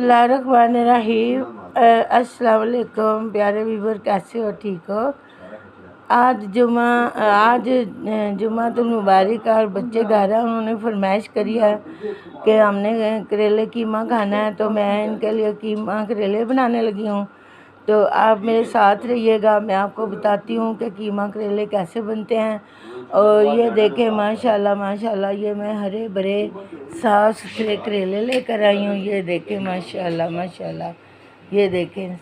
बिस्मिल्लाहिर्रहमानिर्रहीम। अस्सलाम वालेकुम प्यारे व्यूवर, कैसे हो? ठीक हो? आज जुमातुल मुबारक और बच्चे घर हैं, उन्होंने फरमाइश करी है कि हमने करेले कीमा खाना है, तो मैं इनके लिए कीमा करेले बनाने लगी हूँ। तो आप मेरे साथ रहिएगा, मैं आपको बताती हूँ कि कीमा करेले कैसे बनते हैं। और ये देखें माशाल्लाह माशाल्लाह, ये मैं हरे भरे साफ़ सुथरे करेले लेकर आई हूँ। ये देखें माशाल्लाह माशाल्लाह, ये देखें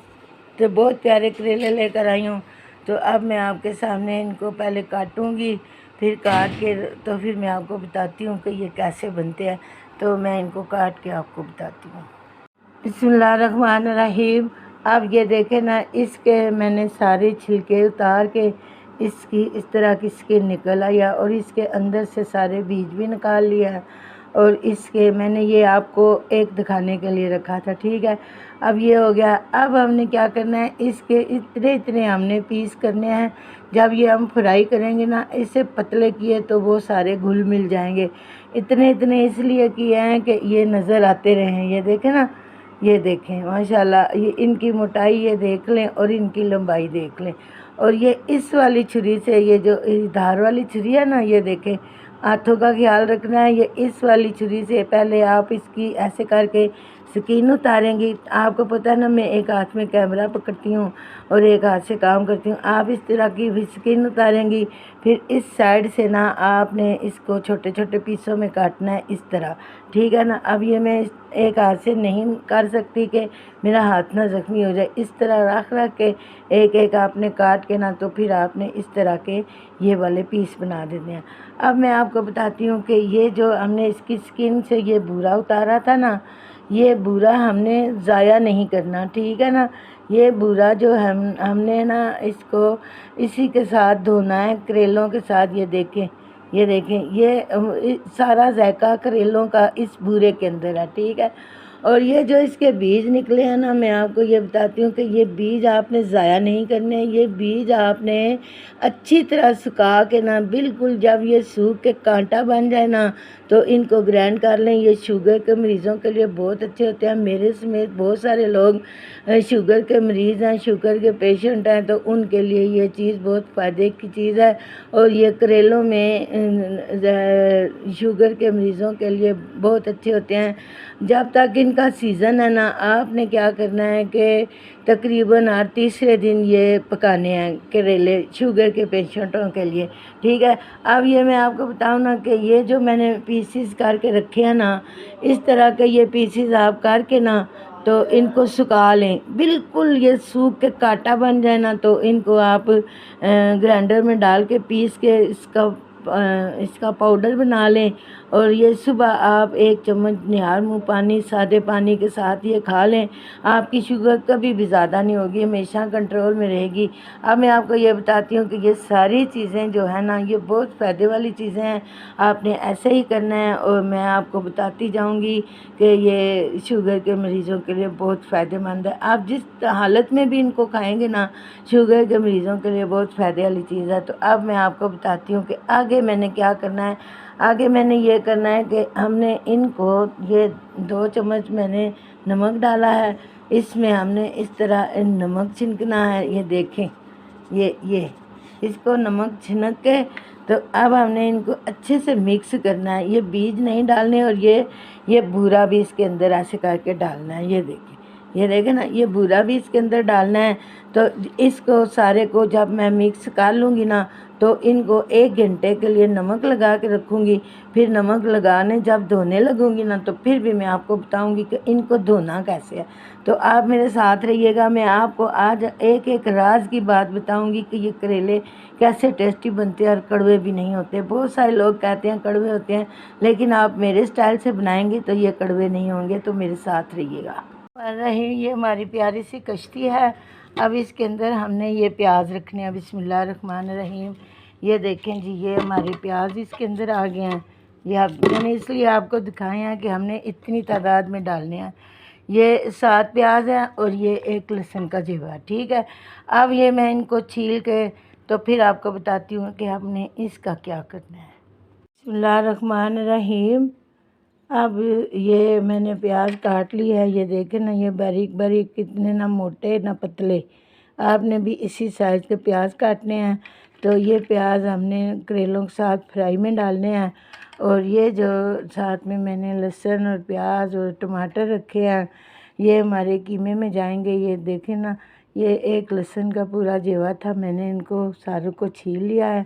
तो बहुत प्यारे करेले लेकर आई हूँ। तो अब मैं आपके सामने इनको पहले काटूँगी, फिर काट के तो फिर मैं आपको बताती हूँ कि ये कैसे बनते हैं। तो मैं इनको काट के आपको बताती हूँ। बिस्मिल्लाहिर्रहमानिर्रहीम। अब ये देखें ना, इसके मैंने सारे छिलके उतार के इसकी इस तरह की स्किन निकल आई है और इसके अंदर से सारे बीज भी निकाल लिया है। और इसके मैंने ये आपको एक दिखाने के लिए रखा था, ठीक है। अब ये हो गया। अब हमने क्या करना है, इसके इतने इतने हमने पीस करने हैं। जब ये हम फ्राई करेंगे ना, इसे पतले किए तो वो सारे घुल मिल जाएंगे। इतने इतने इसलिए किए हैं कि ये नज़र आते रहें। ये देखें ना, ये देखें माशाल्लाह, ये इनकी मोटाई ये देख लें और इनकी लंबाई देख लें। और ये इस वाली छुरी से, ये जो धार वाली छुरी है ना, ये देखें, हाथों का ख्याल रखना है। ये इस वाली छुरी से पहले आप इसकी ऐसे करके स्किन उतारेंगी। आपको पता है ना, मैं एक हाथ में कैमरा पकड़ती हूँ और एक हाथ से काम करती हूँ। आप इस तरह की भी स्किन उतारेंगी, फिर इस साइड से ना आपने इसको छोटे छोटे पीसों में काटना है, इस तरह, ठीक है ना। अब ये मैं एक हाथ से नहीं कर सकती कि मेरा हाथ ना ज़ख्मी हो जाए। इस तरह रख रख के एक एक आपने काट के ना, तो फिर आपने इस तरह के ये वाले पीस बना देने हैं। अब मैं आपको बताती हूँ कि ये जो हमने इसकी स्किन से ये बूरा उतारा था ना, ये बूरा हमने ज़ाया नहीं करना, ठीक है ना। ये बूरा जो हमने ना इसको इसी के साथ धोना है, करेलों के साथ। ये देखें, ये देखें, ये सारा जायका करेलों का इस बूरे के अंदर है, ठीक है। और ये जो इसके बीज निकले हैं ना, मैं आपको ये बताती हूँ कि ये बीज आपने ज़ाया नहीं करने। ये बीज आपने अच्छी तरह सुखा के ना, बिल्कुल जब ये सूख के कांटा बन जाए ना, तो इनको ग्राइंड कर लें। ये शुगर के मरीज़ों के लिए बहुत अच्छे होते हैं। मेरे समेत बहुत सारे लोग शुगर के मरीज़ हैं, शुगर के पेशेंट हैं, तो उनके लिए ये चीज़ बहुत फ़ायदे की चीज़ है। और ये करेलों में शुगर के मरीज़ों के लिए बहुत अच्छे होते हैं। जब तक इनका सीज़न है ना, आपने क्या करना है कि तकरीबन हर तीसरे दिन ये पकाने हैं करेले शुगर के पेशेंटों के लिए, ठीक है। अब ये मैं आपको बताऊँ ना कि ये जो मैंने पीसीस करके रखे हैं ना, इस तरह के ये पीसीस आप करके ना, तो इनको सुखा लें। बिल्कुल ये सूख के काटा बन जाए ना, तो इनको आप ग्राइंडर में डाल के पीस के इसका पाउडर बना लें। और ये सुबह आप एक चम्मच निहार मुँह पानी, सादे पानी के साथ ये खा लें। आपकी शुगर कभी भी ज़्यादा नहीं होगी, हमेशा कंट्रोल में रहेगी। अब मैं आपको ये बताती हूँ कि ये सारी चीज़ें जो है ना, ये बहुत फ़ायदे वाली चीज़ें हैं। आपने ऐसे ही करना है और मैं आपको बताती जाऊँगी कि ये शुगर के मरीज़ों के लिए बहुत फ़ायदेमंद है। आप जिस हालत में भी इनको खाएँगे ना, शुगर के मरीज़ों के लिए बहुत फ़ायदे वाली चीज़ है। तो अब मैं आपको बताती हूँ कि आगे मैंने क्या करना है। आगे मैंने ये करना है कि हमने इनको, ये 2 चम्मच मैंने नमक डाला है, इसमें हमने इस तरह नमक छिनकना है। ये देखें, ये इसको नमक छिनक के, तो अब हमने इनको अच्छे से मिक्स करना है। ये बीज नहीं डालने और ये भूरा भी इसके अंदर ऐसे करके डालना है। ये देखें ना, ये भूरा भी इसके अंदर डालना है। तो इसको सारे को जब मैं मिक्स कर लूँगी ना, तो इनको 1 घंटे के लिए नमक लगा के रखूँगी। फिर नमक लगाने जब धोने लगूँगी ना, तो फिर भी मैं आपको बताऊँगी कि इनको धोना कैसे है। तो आप मेरे साथ रहिएगा, मैं आपको आज एक एक राज की बात बताऊँगी कि ये करेले कैसे टेस्टी बनते हैं और कड़वे भी नहीं होते। बहुत सारे लोग कहते हैं कड़वे होते हैं, लेकिन आप मेरे स्टाइल से बनाएंगे तो ये कड़वे नहीं होंगे। तो मेरे साथ रहिएगा। रही ये हमारी प्यारी सी कश्ती है। अब इसके अंदर हमने ये प्याज रखने हैं। बिस्मिल्लाहिर्रहमानिर्रहीम। ये देखें जी, ये हमारे प्याज इसके अंदर आ गए हैं। ये मैंने इसलिए आपको दिखाए हैं कि हमने इतनी तादाद में डालने हैं। ये 7 प्याज हैं और ये 1 लहसुन का ज़ीवा, ठीक है। अब ये मैं इनको छील के तो फिर आपको बताती हूँ कि हमने इसका क्या करना है। बिस्मिल्लाहिर्रहमानिर्रहीम। अब ये मैंने प्याज काट लिया है, ये देखें ना, ये बारीक बारीक, कितने ना मोटे ना पतले। आपने भी इसी साइज़ के प्याज काटने हैं। तो ये प्याज हमने करेलों के साथ फ्राई में डालने हैं। और ये जो साथ में मैंने लहसुन और प्याज और टमाटर रखे हैं, ये हमारे कीमे में जाएंगे। ये देखें ना, ये एक लहसुन का पूरा जेवा था, मैंने इनको सारों को छील लिया है।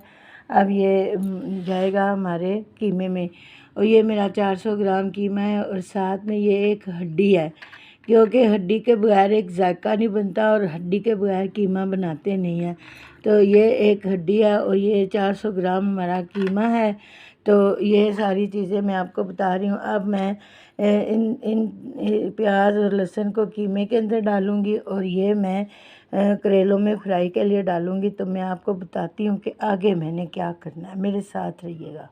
अब ये जाएगा हमारे कीमे में। और ये मेरा 400 ग्राम कीमा है और साथ में ये एक हड्डी है, क्योंकि हड्डी के बगैर एक जायका नहीं बनता और हड्डी के बगैर कीमा बनाते नहीं हैं। तो ये एक हड्डी है और ये 400 ग्राम हमारा कीमा है। तो ये सारी चीज़ें मैं आपको बता रही हूँ। अब मैं इन इन प्याज और लहसुन को कीमे के अंदर डालूँगी और ये मैं करेलों में फ्राई के लिए डालूँगी। तो मैं आपको बताती हूँ कि आगे मैंने क्या करना है, मेरे साथ रहिएगा।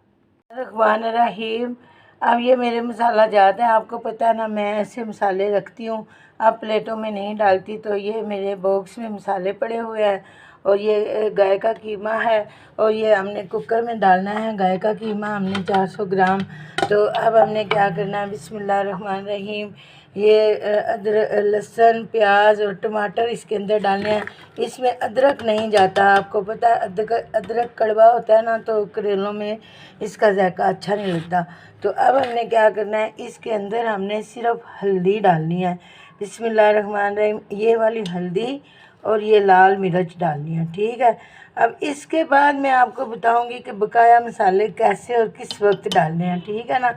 रहमान रहीम। अब ये मेरे मसाला ज़्यादा है, आपको पता है ना, मैं ऐसे मसाले रखती हूँ, अब प्लेटों में नहीं डालती। तो ये मेरे बॉक्स में मसाले पड़े हुए हैं और ये गाय का कीमा है और ये हमने कुकर में डालना है। गाय का कीमा हमने 400 ग्राम। तो अब हमने क्या करना है, बिस्मिल्लाहिर्रहमानिर्रहीम। ये अदरक, लहसुन, प्याज और टमाटर इसके अंदर डालने हैं। इसमें अदरक नहीं जाता, आपको पता है अदरक कड़वा होता है ना, तो करेलों में इसका जायका अच्छा नहीं लगता। तो अब हमने क्या करना है, इसके अंदर हमने सिर्फ हल्दी डालनी है। बिस्मिल्लाहिर्रहमानिर्रहीम। ये वाली हल्दी और ये लाल मिर्च डालनी है, ठीक है। अब इसके बाद मैं आपको बताऊंगी कि बकाया मसाले कैसे और किस वक्त डालने हैं, ठीक है ना।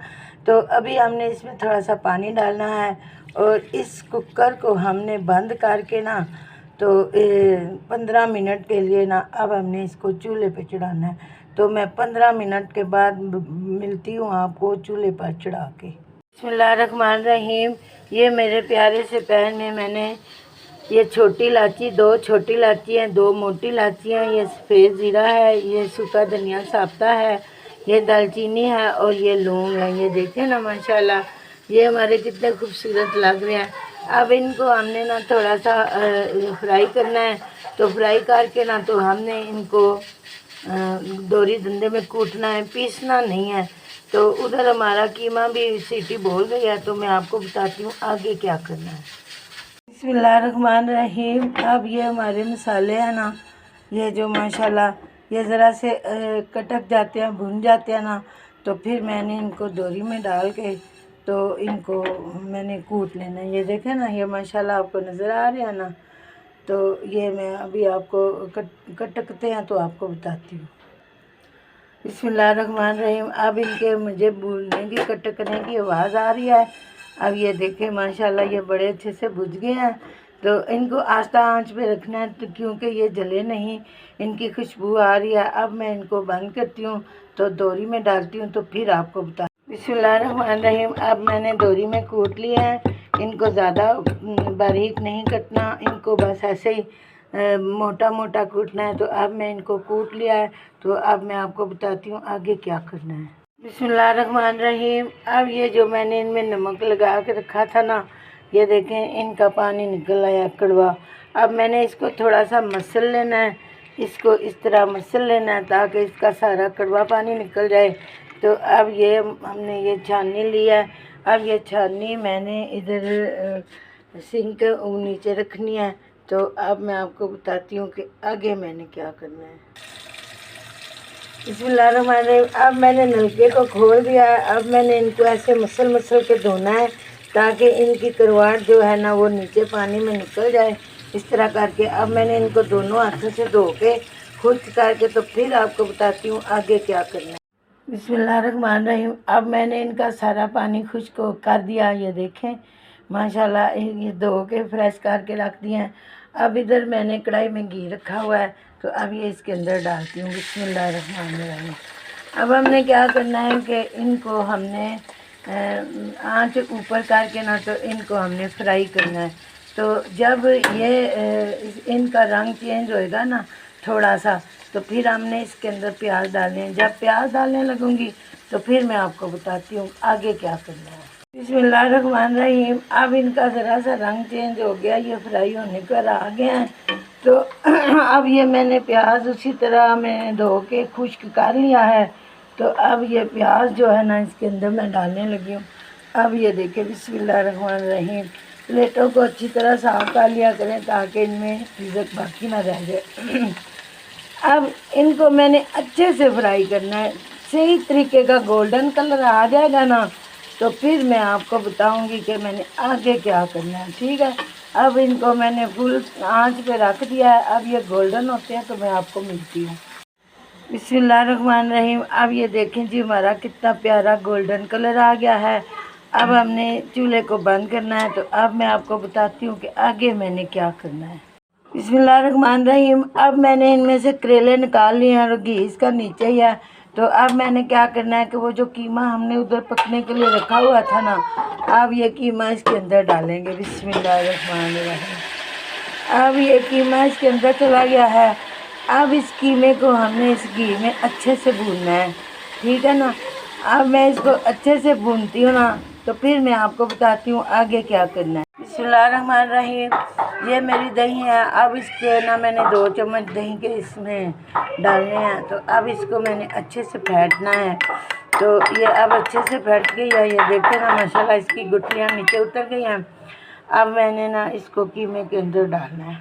तो अभी हमने इसमें थोड़ा सा पानी डालना है और इस कुकर को हमने बंद करके ना, तो 15 मिनट के लिए ना, अब हमने इसको चूल्हे पे चढ़ाना है। तो मैं 15 मिनट के बाद मिलती हूँ आपको चूल्हे पर चढ़ा के। बिस्मिल्लाहिर्रहमानिर्रहीम। ये मेरे प्यारे से पैन में मैंने ये छोटी इलायची, 2 छोटी इलायची हैं, 2 मोटी इलायची हैं, ये सफ़ेद ज़ीरा है, ये सूखा धनिया साबता है, ये दालचीनी है और ये लौंग है। ये देखें ना माशाल्लाह, ये हमारे कितने खूबसूरत लग रहे हैं। अब इनको हमने ना थोड़ा सा फ्राई करना है। तो फ्राई करके ना, तो हमने इनको दोरी धंधे में कूटना है, पीसना नहीं है। तो उधर हमारा कीमा भी सीटी बोल गई है। तो मैं आपको बताती हूँ आगे क्या करना है। बिस्मिल्लाहिर्रहमानिर्रहीम। अब ये हमारे मसाले हैं ना, ये जो माशाल्लाह ये ज़रा से कटक जाते हैं, भुन जाते हैं ना, तो फिर मैंने इनको दोरी में डाल के तो इनको मैंने कूट लेना है। ये देखें ना, ये माशाल्लाह आपको नज़र आ रहे हैं ना। तो ये मैं अभी आपको कटकते हैं तो आपको बताती हूँ। बिस्मिल्लाहिर्रहमानिर्रहीम। अब इनके मुझे भूनने की, कटकने की आवाज़ आ रही है। अब ये देखें माशाल्लाह ये बड़े अच्छे से भुज गए हैं। तो इनको आस्था आंच पे रखना है, तो क्योंकि ये जले नहीं, इनकी खुशबू आ रही है। अब मैं इनको बंद करती हूँ, तो दोरी में डालती हूँ, तो फिर आपको बता। बिस्मिल्लाहिर्रहमानिर्रहीम। अब मैंने दोरी में कूट लिया है। इनको ज़्यादा बारीक नहीं कटना, इनको बस ऐसे ही मोटा मोटा कूटना है। तो अब मैं इनको कूट लिया है। तो अब मैं आपको बताती हूँ आगे क्या करना है। बिस्मिल्लाहिर्रहमानिर्रहीम। अब ये जो मैंने इनमें नमक लगा के रखा था ना, ये देखें इनका पानी निकल आया कड़वा। अब मैंने इसको थोड़ा सा मसल लेना है, इसको इस तरह मसल लेना है ताकि इसका सारा कड़वा पानी निकल जाए। तो अब ये हमने ये छाननी लिया है। अब ये छाननी मैंने इधर सिंक नीचे रखनी है। तो अब मैं आपको बताती हूँ कि आगे मैंने क्या करना है। बिस्मिल्लाहिर्रहमानिर्रहीम। अब मैंने नलके को खोल दिया है। अब मैंने इनको ऐसे मसल मसल के धोना है ताकि इनकी करवाट जो है ना, वो नीचे पानी में निकल जाए। इस तरह करके अब मैंने इनको दोनों हाथों से धो के खुश्क करके, तो फिर आपको बताती हूँ आगे क्या करना है। बिस्मिल्लाहिर्रहमानिर्रहीम। अब मैंने इनका सारा पानी खुश्क कर दिया। ये देखें माशाल्लाह, ये धो के फ्रेश करके रख दिए हैं। अब इधर मैंने कढ़ाई में घी रखा हुआ है। तो अब ये इसके अंदर डालती हूँ। बिस्मिल्लाहिर्रहमानिर्रहीम। अब हमने क्या करना है कि इनको हमने आँच ऊपर करके ना, तो इनको हमने फ्राई करना है। तो जब ये इनका रंग चेंज होएगा ना थोड़ा सा, तो फिर हमने इसके अंदर प्याज डालने हैं। जब प्याज डालने लगूँगी तो फिर मैं आपको बताती हूँ आगे क्या करना है। बिस्मिल्लाहिर्रहमानिर्रहीम। अब इनका ज़रा सा रंग चेंज हो गया, ये फ्राई होने पर आ गया है। तो अब ये मैंने प्याज उसी तरह मैं धो के खुश्क कर लिया है। तो अब ये प्याज जो है ना, इसके अंदर मैं डालने लगी हूँ। अब ये देखिए बिस्मिल्लाहिर्रहमानिर्रहीम, प्लेटों को अच्छी तरह साफ कर लिया करें ताकि इनमें रिज़्क बाकी ना रह जाए। अब इनको मैंने अच्छे से फ्राई करना है, सही तरीके का गोल्डन कलर आ जाएगा ना तो फिर मैं आपको बताऊंगी कि मैंने आगे क्या करना है, ठीक है। अब इनको मैंने फुल आंच पे रख दिया है, अब ये गोल्डन होते हैं तो मैं आपको मिलती हूँ। बिस्मिल्लाहिर्रहमानिर्रहीम। अब ये देखें जी हमारा कितना प्यारा गोल्डन कलर आ गया है। अब हमने चूल्हे को बंद करना है, तो अब मैं आपको बताती हूँ कि आगे मैंने क्या करना है। बिस्मिल्लाहिर्रहमानिर्रहीम। अब मैंने इनमें से करेले निकाल लिए हैं और घी इसका नीचे ही है। तो अब मैंने क्या करना है कि वो जो कीमा हमने उधर पकने के लिए रखा हुआ था ना, अब ये कीमा इसके अंदर डालेंगे। बिस्मिल्लाहिर्रहमानिर्रहीम। अब ये कीमा इसके अंदर चला गया है। अब इस कीमे को हमने इस घी में अच्छे से भूनना है, ठीक है ना। अब मैं इसको अच्छे से भूनती हूँ ना तो फिर मैं आपको बताती हूँ आगे क्या करना है। बिस्मिल्लाहिर्रहमानिर्रहीम। ये मेरी दही है। अब इसके ना मैंने 2 चम्मच दही के इसमें डालने हैं। तो अब इसको मैंने अच्छे से फेंटना है। तो ये अब अच्छे से फेंट गई है, ये देखें ना माशाल्लाह इसकी गुठलियाँ नीचे उतर गई हैं। अब मैंने ना इसको कीमे के अंदर डालना है।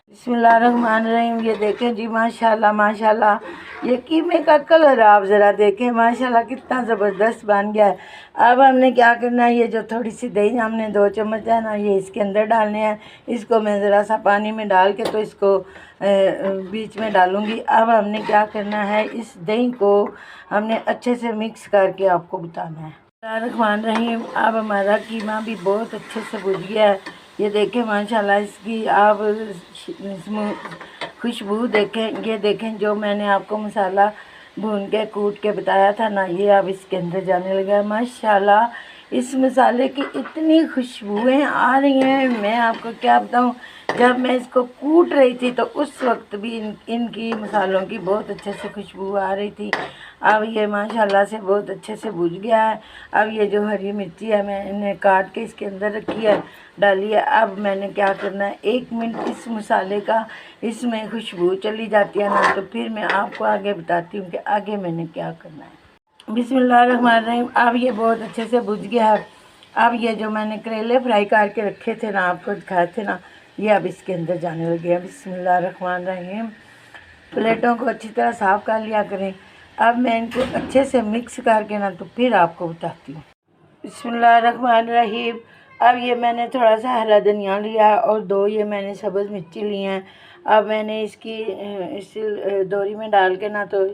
बिस्मिल्लाहिर्रहमानिर्रहीम। ये देखें जी माशाल्लाह माशाल्लाह, ये कीमे का कलर आप ज़रा देखें माशाल्लाह कितना ज़बरदस्त बन गया है। अब हमने क्या करना है, ये जो थोड़ी सी दही हमने 2 चम्मच है ना ये इसके अंदर डालने हैं। इसको मैं ज़रा सा पानी में डाल के तो इसको बीच में डालूँगी। अब हमने क्या करना है, इस दही को हमने अच्छे से मिक्स करके आपको बताना है। बिस्मिल्लाहिर्रहमानिर्रहीम। अब हमारा कीमा भी बहुत अच्छे से भुज गया है। ये देखें माशाल्लाह इसकी आप खुशबू देखें। ये देखें जो मैंने आपको मसाला भून के कूट के बताया था ना, ये अब इसके अंदर जाने लगा है। माशाल्लाह इस मसाले की इतनी खुशबुएं आ रही हैं, मैं आपको क्या बताऊं। जब मैं इसको कूट रही थी तो उस वक्त भी इनकी मसालों की बहुत अच्छे से खुशबू आ रही थी। अब ये माशाल्लाह से बहुत अच्छे से भुज गया है। अब ये जो हरी मिर्ची है मैंने काट के इसके अंदर रखी है, डाली है। अब मैंने क्या करना है, 1 मिनट इस मसाले का इसमें खुशबू चली जाती है ना तो फिर मैं आपको आगे बताती हूँ कि आगे मैंने क्या करना है। बिस्मिल्लाहिर्रहमानिर्रहीम। अब ये बहुत अच्छे से भुज गया है। अब ये जो मैंने करेले फ्राई करके रखे थे ना, आपको दिखाए थे ना, ये अब इसके अंदर जाने लगे हैं। बिस्मिल्लाहिर्रहमानिर्रहीम। प्लेटों को अच्छी तरह साफ़ कर लिया करें। अब मैं इनको अच्छे से मिक्स करके ना तो फिर आपको बताती हूँ। बिस्मिल्लाहिर्रहमानिर्रहीम। अब ये मैंने थोड़ा सा हरा धनिया लिया और 2 ये मैंने सब्ज़ मिर्ची ली हैं। अब मैंने इसकी इस दोरी में डाल के ना तो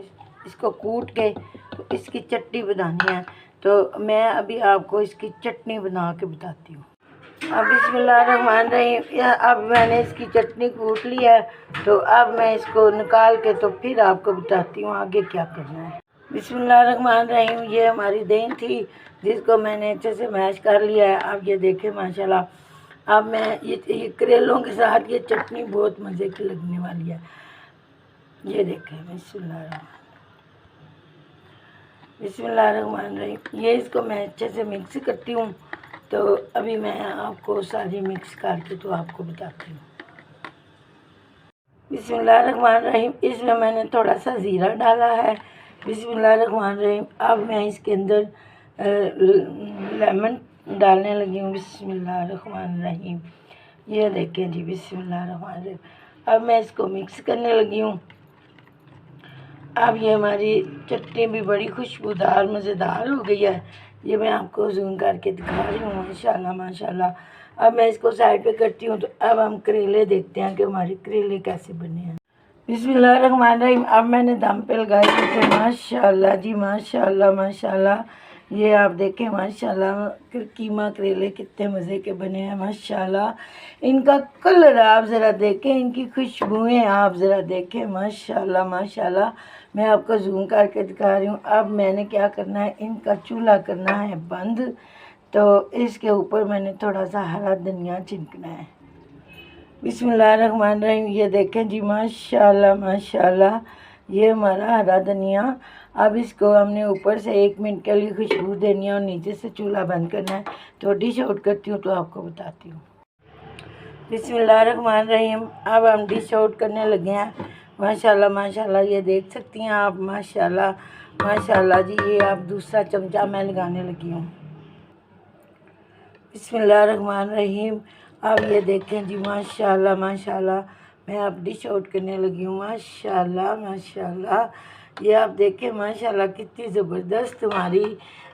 इसको कूट के तो इसकी चटनी बनानी है। तो मैं अभी आपको इसकी चटनी बना के बताती हूँ। अब बिस्मिल्लाहिर्रहमानिर्रहीम। अब मैंने इसकी चटनी कूट ली है, तो अब मैं इसको निकाल के तो फिर आपको बताती हूँ आगे क्या करना है। बिस्मिल्लाहिर्रहमानिर्रहीम। ये हमारी दही थी जिसको मैंने अच्छे से मैश कर लिया है। अब ये देखें माशाल्लाह, अब मैं ये करेलों के साथ ये चटनी बहुत मज़े की लगने वाली है। ये देखें बिस्मिल्लाहिर्रहमानिर्रहीम। ये इसको मैं अच्छे से मिक्स करती हूँ। तो अभी मैं आपको सारी मिक्स करके तो आपको बताती हूँ। बिस्मिल्लाहिर्रहमानिर्रहीम। इसमें मैंने थोड़ा सा ज़ीरा डाला है। बिस्मिल्लाहिर्रहमानिर्रहीम। अब मैं इसके अंदर लेमन डालने लगी हूँ। बिस्मिल्लाहिर्रहमानिर्रहीम। ये देखें जी बिस्मिल्लाहिर्रहमानिर्रहीम। अब मैं इसको मिक्स करने लगी हूँ। अब ये हमारी चटनी भी बड़ी खुशबूदार मज़ेदार हो गई है। ये मैं आपको जूम करके दिखा रही हूँ माशाल्लाह माशाल्लाह। अब मैं इसको साइड पे करती हूँ। तो अब हम करेले देखते हैं कि हमारे करेले कैसे बने हैं। बिस्मिल्लाहिर्रहमानिर्रहीम। अब मैंने दम पे लगाए थे माशाल्लाह जी माशाल्लाह माशाल्लाह। ये आप देखें माशाल्लाह कीमा करेले कितने मज़े के बने हैं माशाल्लाह। इनका कलर आप ज़रा देखें, इनकी खुशबुएं आप ज़रा देखें माशाल्लाह माशाल्लाह। मैं आपको जूम करके दिखा रही हूँ। अब मैंने क्या करना है, इनका चूल्हा करना है बंद। तो इसके ऊपर मैंने थोड़ा सा हरा धनिया छिड़कना है। बिस्मिल्लाहिर्रहमानिर्रहीम। ये देखें जी माशाल्लाह माशाल्लाह, ये हमारा हरा धनिया। अब इसको हमने ऊपर से 1 मिनट के लिए खुशबू देनी है और नीचे से चूल्हा बंद करना है। तो डिश आउट करती हूँ तो आपको बताती हूँ। बिस्मिल्लाहिर्रहमानिर्रहीम। अब हम डिश आउट करने लगे हैं माशाल्लाह माशाल्लाह। ये देख सकती हैं आप माशाल्लाह माशाल्लाह जी। ये अब दूसरा चमचा मैं लगाने लगी हूँ। बिस्मिल्लाहिर्रहमानिर्रहीम। अब ये देखें जी, माशाल्लाह माशाल्लाह, मैं अब डिश आउट करने लगी हूँ। माशाल्लाह माशाल्लाह, ये आप देखें माशाल्लाह कितनी ज़बरदस्त हमारी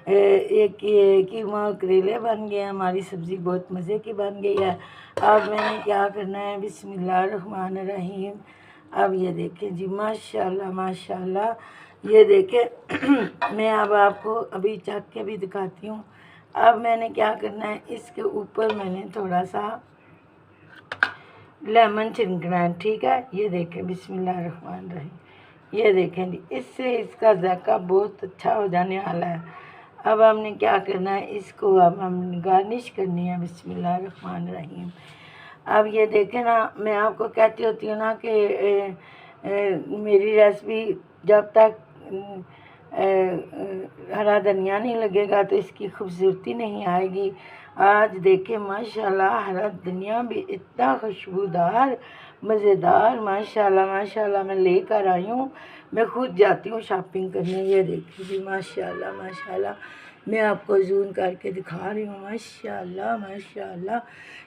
एक ये कीमा और करेले बन गए हैं। हमारी सब्ज़ी बहुत मज़े की बन गई है। अब मैंने क्या करना है, बिस्मिल्लाहिर्रहमानिर्रहीम। अब ये देखें जी, माशाल्लाह माशाल्लाह, ये देखें मैं अब आपको अभी चख के भी दिखाती हूँ। अब मैंने क्या करना है, इसके ऊपर मैंने थोड़ा सा लेमन छिड़कना है, ठीक है। ये देखें बिस्मिल्लाहिर्रहमानिर्रहीम, ये देखें जी, इससे इसका जायका बहुत अच्छा हो जाने वाला है। अब हमने क्या करना है, इसको अब हम गार्निश करनी है। बिस्मिल्लाहिर्रहमानिर्रहीम। अब ये देखें ना, मैं आपको कहती होती हूँ ना कि मेरी रेसिपी जब तक हरा धनिया नहीं लगेगा तो इसकी खूबसूरती नहीं आएगी। आज देखें माशाल्लाह, हरा धनिया भी इतना खुशबूदार मज़ेदार माशाल्लाह माशाल्लाह मैं लेकर आई हूँ। मैं खुद जाती हूँ शॉपिंग करने। ये देखिए जी, माशाल्लाह माशाल्लाह, मैं आपको जूम करके दिखा रही हूँ। माशाल्लाह माशाल्लाह,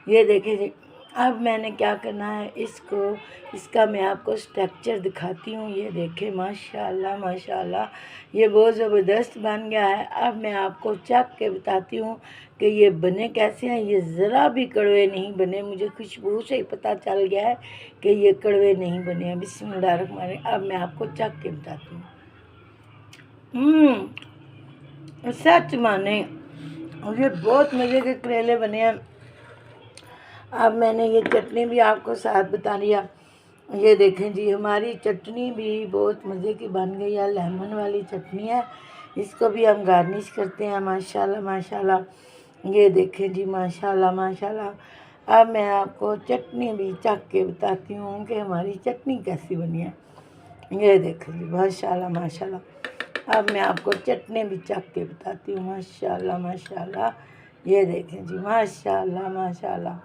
ये देखिए जी। अब मैंने क्या करना है, इसका मैं आपको स्ट्रक्चर दिखाती हूँ। ये देखें माशाल्लाह माशाल्लाह, ये बहुत ज़बरदस्त बन गया है। अब मैं आपको चख के बताती हूँ कि ये बने कैसे हैं। ये ज़रा भी कड़वे नहीं बने, मुझे खुशबू से ही पता चल गया है कि ये कड़वे नहीं बने हैं। बिस्मिल्लाहिर्रहमानिर्रहीम। अब मैं आपको चख के बताती हूँ। सच माने ये बहुत मज़े के करेले बने हैं। अब मैंने ये चटनी भी आपको साथ बता दिया। ये देखें जी, हमारी चटनी भी बहुत मज़े की बन गई है, लेमन वाली चटनी है। इसको भी हम गार्निश करते हैं। माशाल्लाह माशाल्लाह, ये देखें जी, माशाल्लाह माशाल्लाह। अब मैं आपको चटनी भी चख के बताती हूँ कि हमारी चटनी कैसी बनी है। ये देखें जी, माशाल्लाह माशाल्लाह। अब मैं आपको चटनी भी चख के बताती हूँ। माशाल्लाह माशाल्लाह, ये देखें जी, माशाल्लाह माशाल्लाह।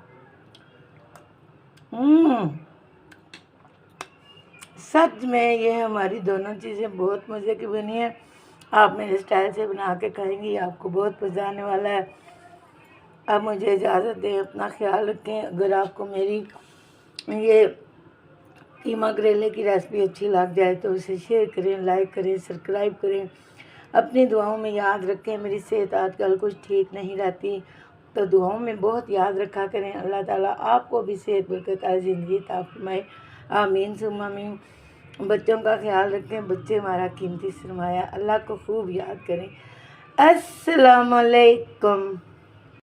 सच में ये हमारी दोनों चीज़ें बहुत मज़े की बनी है। आप मेरे स्टाइल से बना के खाएंगी, आपको बहुत मज़ा आने वाला है। अब मुझे इजाज़त दें, अपना ख्याल रखें। अगर आपको मेरी ये कीमा करेले की रेसिपी अच्छी लग जाए तो उसे शेयर करें, लाइक करें, सब्सक्राइब करें। अपनी दुआओं में याद रखें। मेरी सेहत आजकल कुछ ठीक नहीं रहती, तो दुआओं में बहुत याद रखा करें। अल्लाह ताला आपको भी सेहत बरकत ज़िंदगी अता फरमाए, आमीन सुम्मा आमीन। बच्चों का ख्याल रखें, बच्चे हमारा कीमती सरमाया। अल्लाह को खूब याद करें। अस्सलाम वालेकुम।